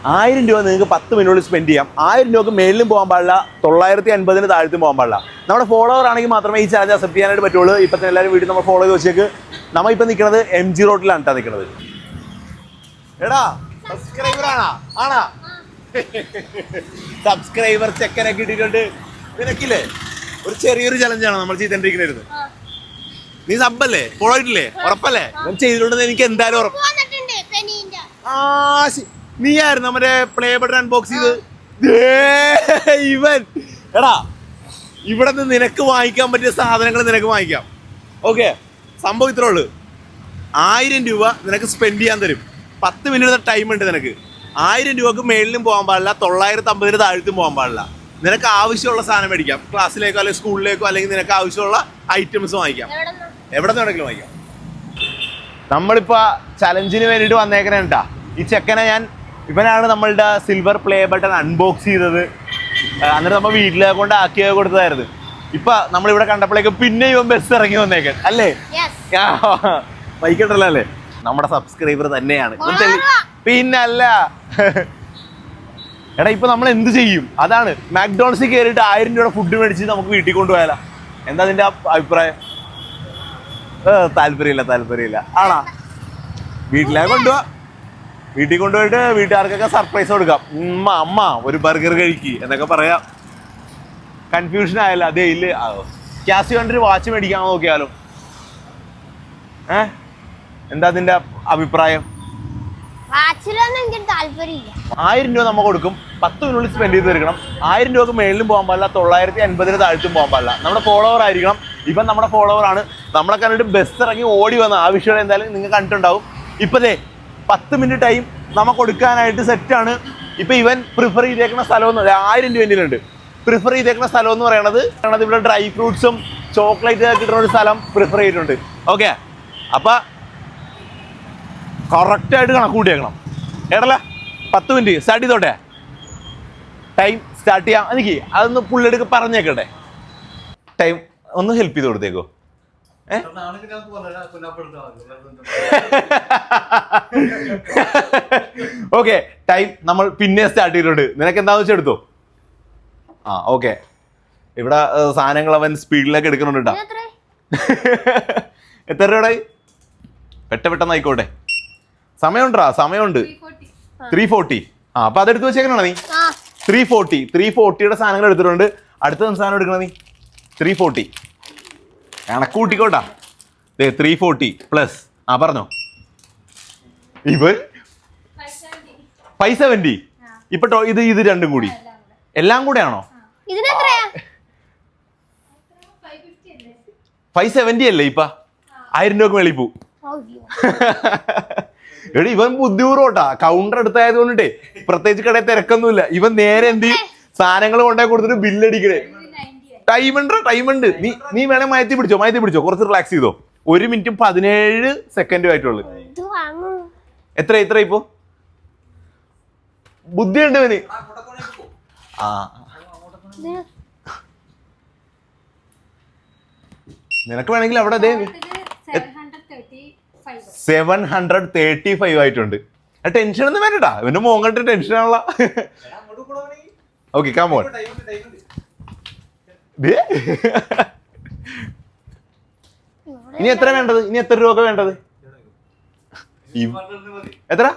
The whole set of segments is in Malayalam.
1000 രൂപ നിങ്ങൾക്ക് 10 മിനിറ്റിൽ സ്പെൻഡ് ചെയ്യാം. 1000 രൂപക്ക് മേലിലും പോകാൻ പാടില്ല, 950 താഴത്തും പോകാൻ പാടില്ല. നമ്മുടെ ഫോളോവർ ആണെങ്കിൽ മാത്രമേ ഈ ചാലഞ്ച് അക്സെപ്റ്റ് ചെയ്യാനായിട്ട് പറ്റുള്ളൂ. ഇപ്പം തന്നെ എല്ലാവരും വീട്ടിൽ നമ്മൾ ഫോളോ ചെയ്ത് വെച്ചേക്ക്. നമ്മൾ ഇപ്പം നിൽക്കുന്നത് MG റോഡിലാണ് കേട്ടോ നിൽക്കുന്നത്. എടാ സബ്സ്ക്രൈബർ ആണാ സബ്സ്ക്രൈബർ ചെക്കനൊക്കെ ഇട്ടിട്ടുണ്ട്. നിനക്കില്ലേ ഒരു ചെറിയൊരു ചലഞ്ചാണ് നമ്മൾ ചെയ്തോണ്ടിരിക്കുന്നത്. നീ സബ്ബല്ലേ, ഫോളോ ചെയ്തിട്ടില്ലേ? ഉറപ്പല്ലേ? ഞാൻ ചെയ്തിട്ടുണ്ടെന്ന് എനിക്ക് എന്തായാലും ഉറപ്പ്. നീ ആയിരുന്നു നമ്മുടെ പ്ലേ ബട്ടൺ അൺബോക്സ് ചെയ്ത്. ഇവൻ എടാ ഇവിടെ നിന്ന് നിനക്ക് വാങ്ങിക്കാൻ പറ്റിയ സാധനങ്ങൾ നിനക്ക് വാങ്ങിക്കാം. ഓക്കെ, സംഭവം ഇത്രേ ഉള്ളൂ. 1000 രൂപ നിനക്ക് സ്പെൻഡ് ചെയ്യാൻ തരും. 10 മിനിറ്റ് ടൈം ഉണ്ട് നിനക്ക്. 1000 രൂപക്ക് മേളിലും പോകാൻ പാടില്ല, 950 താഴത്തും പോകാൻ പാടില്ല. നിനക്ക് ആവശ്യമുള്ള സാധനം മേടിക്കാം. ക്ലാസ്സിലേക്കോ അല്ലെങ്കിൽ സ്കൂളിലേക്കോ അല്ലെങ്കിൽ നിനക്ക് ആവശ്യമുള്ള ഐറ്റംസ് വാങ്ങിക്കാം. എവിടെ നിന്ന് വേണമെങ്കിലും വാങ്ങിക്കാം. നമ്മളിപ്പോൾ ചലഞ്ചിന് വേണ്ടിയിട്ട് വന്നേക്കണേ കേട്ടാ. ഈ ചെക്കനെ ഇവനാണ് നമ്മളുടെ സിൽവർ പ്ലേ ബട്ടൺ അൺബോക്സ് ചെയ്തത്. എന്നിട്ട് നമ്മൾ വീട്ടിലെ കൊണ്ട് ആക്കി കൊടുത്തതായിരുന്നു. ഇപ്പൊ നമ്മളിവിടെ കണ്ടപ്പോഴേക്ക് പിന്നെ ഇവൻ ബസ് ഇറങ്ങി വന്നേക്കൻ അല്ലേ? വൈകിട്ടല്ലോ അല്ലേ? നമ്മുടെ സബ്സ്ക്രൈബർ തന്നെയാണ്. പിന്നല്ല എടാ, ഇപ്പൊ നമ്മൾ എന്ത് ചെയ്യും? അതാണ് മാക്ഡോണൾസിൽ കയറിയിട്ട് 1000 രൂപയുടെ ഫുഡ് മേടിച്ച് നമുക്ക് വീട്ടിൽ കൊണ്ടുപോയാലോ? എന്താ നിന്റെ അഭിപ്രായം? താല്പര്യമില്ല ആണാ? വീട്ടിലേക്ക് കൊണ്ടുപോവാ. വീട്ടിൽ കൊണ്ടുപോയിട്ട് വീട്ടുകാർക്കൊക്കെ സർപ്രൈസ് കൊടുക്കാം. അമ്മ ഒരു ബർഗർ കഴിക്കി എന്നൊക്കെ പറയാം. കൺഫ്യൂഷൻ ആയല്ലോ. അതേ ഇല്ല ക്യാഷ് കണ്ടൊരു വാച്ച് മേടിക്കാൻ നോക്കിയാലോ? എന്താ നിന്റെ അഭിപ്രായം? 1000 രൂപ നമ്മൾ കൊടുക്കും. 10 മിനിറ്റിൽ സ്പെൻഡ് ചെയ്ത് തീർക്കണം. 1000 രൂപക്ക് മേളിലും പോകാൻ പാടില്ല, 950 താഴത്തും പോകാൻ പാടില്ല. നമ്മുടെ ഫോളോവർ ആയിരിക്കണം. ഇപ്പം നമ്മുടെ ഫോളോവർ ആണ്. നമ്മളെ കണ്ടിട്ട് ബസ് ഇറങ്ങി ഓടി വന്ന ആ വിഷയം എന്തായാലും നിങ്ങൾ കണ്ടിട്ടുണ്ടാവും. ഇപ്പതേ 10 മിനിറ്റ് ടൈം നമ്മൾ കൊടുക്കാനായിട്ട് സെറ്റാണ്. ഇപ്പം ഇവൻ പ്രിഫർ ചെയ്തേക്കുന്ന സ്ഥലം എന്ന് 1000 രൂപ എൻ്റെ ഉണ്ട്. പ്രിഫർ ചെയ്തേക്കുന്ന സ്ഥലം എന്ന് പറയണത് ഇവിടെ ഡ്രൈ ഫ്രൂട്ട്സും ചോക്ലേറ്റ് കിട്ടുന്ന ഒരു സ്ഥലം പ്രിഫർ ചെയ്തിട്ടുണ്ട്. ഓക്കെ, അപ്പം കറക്റ്റായിട്ട് കണക്ക് കൂട്ടിയേക്കണം. ഏടല്ലേ 10 മിനിറ്റ് സ്റ്റാർട്ട് ചെയ്തോട്ടെ. ടൈം സ്റ്റാർട്ട് ചെയ്യാം. എനിക്ക് അതൊന്ന് പുള്ളിയെടുക്ക് പറഞ്ഞേക്കട്ടെ. ടൈം ഒന്ന് ഹെൽപ്പ് ചെയ്ത് കൊടുത്തേക്കോ. ഓക്കെ, ടൈം നമ്മൾ പിന്നെ സ്റ്റാർട്ട് ചെയ്തിട്ടുണ്ട്. നിനക്ക് എന്താന്ന് വെച്ചാൽ എടുത്തോ. ഓക്കെ, ഇവിടെ സാധനങ്ങൾ അവൻ സ്പീഡിലേക്ക് എടുക്കുന്നുണ്ട്. എത്ര രൂപയുടെ? പെട്ടെന്നായിക്കോട്ടെ. സമയമുണ്ട്. 340. അപ്പൊ അതെടുത്ത് വെച്ചേക്കണോ നീ? 340യുടെ സാധനങ്ങൾ എടുത്തിട്ടുണ്ട്. അടുത്ത സാധനം എടുക്കണ നീ 340. കണക്ക് കൂട്ടിക്കോട്ടാ. 340 പ്ലസ് പറഞ്ഞോ. ഇവൻ 570. ഇപ്പൊ ഇത് രണ്ടും കൂടി എല്ലാം കൂടെ ആണോ? 570 അല്ലേ? ഇപ്പൊ 1000 രൂപക്ക് മേളിൽ പോവും. എടി ഇവൻ ബുദ്ധിപൂർവ്വട്ടാ. കൗണ്ടർ എടുത്തായത് കൊണ്ടിട്ടേ പ്രത്യേകിച്ച് കടയിൽ തിരക്കൊന്നുമില്ല. ഇവൻ നേരെ എന്ത് സാധനങ്ങൾ കൊണ്ടുപോയി കൊടുത്തിട്ട് ബില്ലടിക്കണേ. ടൈമുണ്ട്. നീ വേണേ മയത്തി പിടിച്ചോ. കുറച്ച് റിലാക്സ് ചെയ്തോ. 1 മിനിറ്റും 17 സെക്കൻഡും ആയിട്ടുള്ളു. എത്ര ഇപ്പോ? ബുദ്ധിയുണ്ട് ഇവന്. നിനക്ക് വേണമെങ്കിൽ അവിടെ 735 ആയിട്ടുണ്ട്. ടെൻഷൻ ഒന്നും വേണ്ടട്ടാ. ഇവന്റെ മോൻ കണ്ടിട്ട് ടെൻഷനാണല്ലോ. Okay, come on. ഇനി എത്ര വേണ്ടത്? ഇനി എത്ര രൂപ വേണ്ടത്? എത്ര?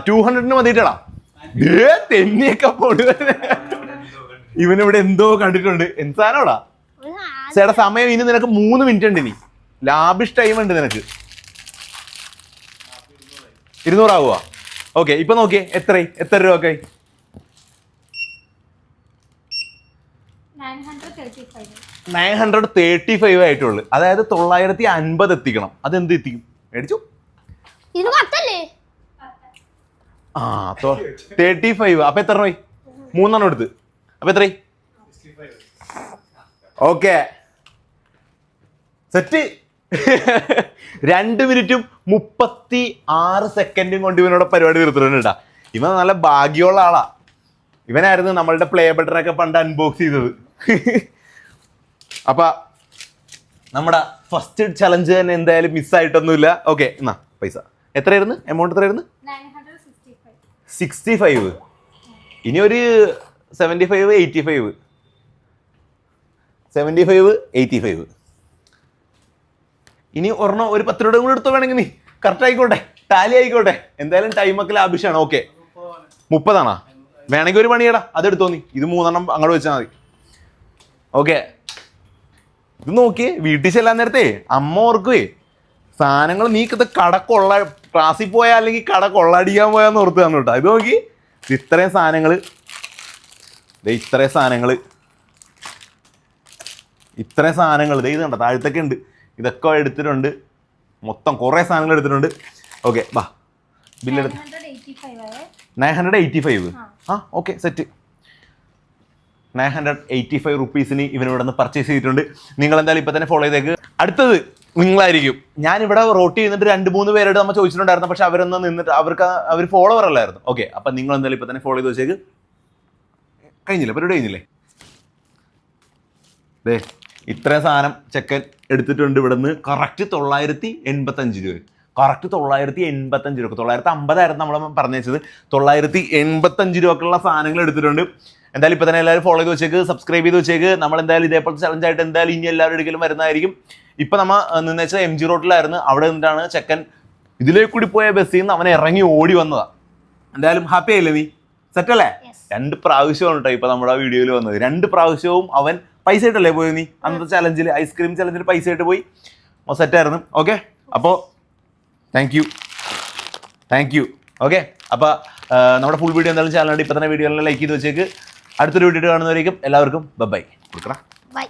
200 മതിയിട്ടടാ. തെന്നിയൊക്കെ പോട്. ഇവനിവിടെ എന്തോ കണ്ടിട്ടുണ്ട്. എന്താണോടാ ചേട്ടാ? സമയം ഇനി നിനക്ക് 3 മിനിറ്റ് ഉണ്ട്. ഇനി ലാബിഷ് ടൈം ഉണ്ട് നിനക്ക്. 200 ആവുക. ഓക്കെ, ഇപ്പൊ നോക്കിയേ എത്ര രൂപ ഒക്കെ? 935 ആയിട്ടുള്ളു. അതായത് 950 എത്തിക്കണം. അതെന്ത് എത്തിക്കും? മേടിച്ചു 35. അപ്പൊ എത്ര രൂപ? 3 എടുത്ത്. അപ്പൊ എത്ര? Okay, set. 2 മിനിറ്റും 36 സെക്കൻഡും കൊണ്ട് ഇവനോട് പരിപാടി തീർത്തിട്ടുണ്ടാ. ഇവൻ നല്ല ഭാഗ്യമുള്ള ആളാ. ഇവനായിരുന്നു നമ്മളുടെ പ്ലേ ബട്ടണൊക്കെ പണ്ട് അൺബോക്സ് ചെയ്തത്. അപ്പൊ നമ്മുടെ ഫസ്റ്റ് ചലഞ്ച് തന്നെ എന്തായാലും മിസ്സായിട്ടൊന്നുമില്ല. ഓക്കെ, എന്നാ പൈസ എത്രയായിരുന്നു എമൗണ്ട്? എത്രയായിരുന്നു? 65. ഇനി ഒരു 75, 85. 75, 85. ഇനി ഒരെണ്ണം ഒരു 10 രൂപ കൂടെ എടുത്തോ വേണമെങ്കിൽ. നീ കറക്റ്റ് ആയിക്കോട്ടെ, ടാലി ആയിക്കോട്ടെ. എന്തായാലും ടൈമൊക്കെ ലാഭിച്ചാണ്. ഓക്കെ, 30 വേണമെങ്കിൽ ഒരു പണിയടാ, അതെടുത്തോ നീ. ഇത് 3 അങ്ങോട്ട് വെച്ചാൽ മതി. ഓക്കെ, ഇത് നോക്കിയേ. വീട്ടിൽ ചെല്ലാൻ നേരത്തെ അമ്മ ഓർക്കുവേ സാധനങ്ങൾ നീ കട കൊള്ള ക്ലാസ്സിൽ പോയാൽ അല്ലെങ്കിൽ കട കൊള്ളടിക്കാൻ പോയാന്ന് ഓർത്ത് തന്നു കേട്ടോ. ഇത് നോക്കി, ഇത്രയും സാധനങ്ങൾ, ഇത്രയും സാധനങ്ങൾ ഇത് കണ്ടോ, താഴത്തൊക്കെ ഉണ്ട്. ഇതൊക്കെ എടുത്തിട്ടുണ്ട്, മൊത്തം കുറേ സാധനങ്ങൾ എടുത്തിട്ടുണ്ട്. ഓക്കെ, ബാ ബില്ലെടുത്ത്. 985. ആ ഓക്കെ, സെറ്റ്. 985 റുപ്പീസിന് ഇവനിവിടെ നിന്ന് പർച്ചേസ് ചെയ്തിട്ടുണ്ട്. നിങ്ങൾ എന്തായാലും ഇപ്പം തന്നെ ഫോളോ ചെയ്തേക്ക്. അടുത്തത് നിങ്ങളായിരിക്കും. ഞാനിവിടെ റോട്ട് ചെയ്യുന്നിട്ട് 2-3 പേരോട് നമ്മൾ ചോദിച്ചിട്ടുണ്ടായിരുന്നു, പക്ഷെ അവരൊന്നും നിന്നിട്ട് അവർ ഫോളോവർ അല്ലായിരുന്നു. ഓക്കെ, അപ്പം നിങ്ങൾ എന്തായാലും ഇപ്പം തന്നെ ഫോളോ ചെയ്ത് വെച്ചേക്ക്. കഴിഞ്ഞില്ലേ, പരിപാടി കഴിഞ്ഞില്ലേ? ദേ ഇത്രയും സാധനം ചെക്കൻ എടുത്തിട്ടുണ്ട് ഇവിടെ നിന്ന്. കറക്റ്റ് 985 രൂപ. കറക്റ്റ് 985 രൂപ. 950 നമ്മൾ പറഞ്ഞത്. 985 രൂപക്കുള്ള സാധനങ്ങൾ എടുത്തിട്ടുണ്ട്. എന്തായാലും ഇപ്പം തന്നെ എല്ലാവരും ഫോളോ ചെയ്ത് വെച്ചേക്ക്, സബ്സ്ക്രൈബ് ചെയ്ത് വെച്ചേക്ക്. നമ്മൾ എന്തായാലും ഇതേപോലത്തെ ചലഞ്ചായിട്ട് എന്തായാലും ഇനി എല്ലാവരും ഒരിക്കലും വരുന്നതായിരിക്കും. ഇപ്പം നമ്മൾ നിന്ന് വെച്ചാൽ MG റോഡിലായിരുന്നു. അവിടെ നിന്നിട്ടാണ് ചെക്കൻ ഇതിലേക്ക് കൂടി പോയ ബസ്സിൽ നിന്ന് അവൻ ഇറങ്ങി ഓടി വന്നതാണ്. എന്തായാലും ഹാപ്പി ആയില്ലേ നീ? സെറ്റല്ലേ? 2 പ്രാവശ്യമാണ് കേട്ടോ ഇപ്പം നമ്മുടെ വീഡിയോയിൽ വന്നത്. 2 പ്രാവശ്യവും അവൻ പൈസ ആയിട്ടല്ലേ പോയി നീ? അന്നത്തെ ചലഞ്ചിൽ, ഐസ്ക്രീം ചലഞ്ചിൽ പൈസ ആയിട്ട് പോയി. സെറ്റായിരുന്നു. ഓക്കെ, അപ്പോൾ താങ്ക് യു. ഓക്കെ, അപ്പോൾ നമ്മുടെ ഫുൾ വീഡിയോ എന്തായാലും ചാനലുണ്ട്. ഇപ്പം തന്നെ വീഡിയോ ലൈക്ക് ചെയ്ത് വെച്ചേക്ക്. അടുത്തൊരു വീഡിയോ കാണുന്നവരേക്കും എല്ലാവർക്കും ബൈ. കൊടുക്കടാ. ബൈ.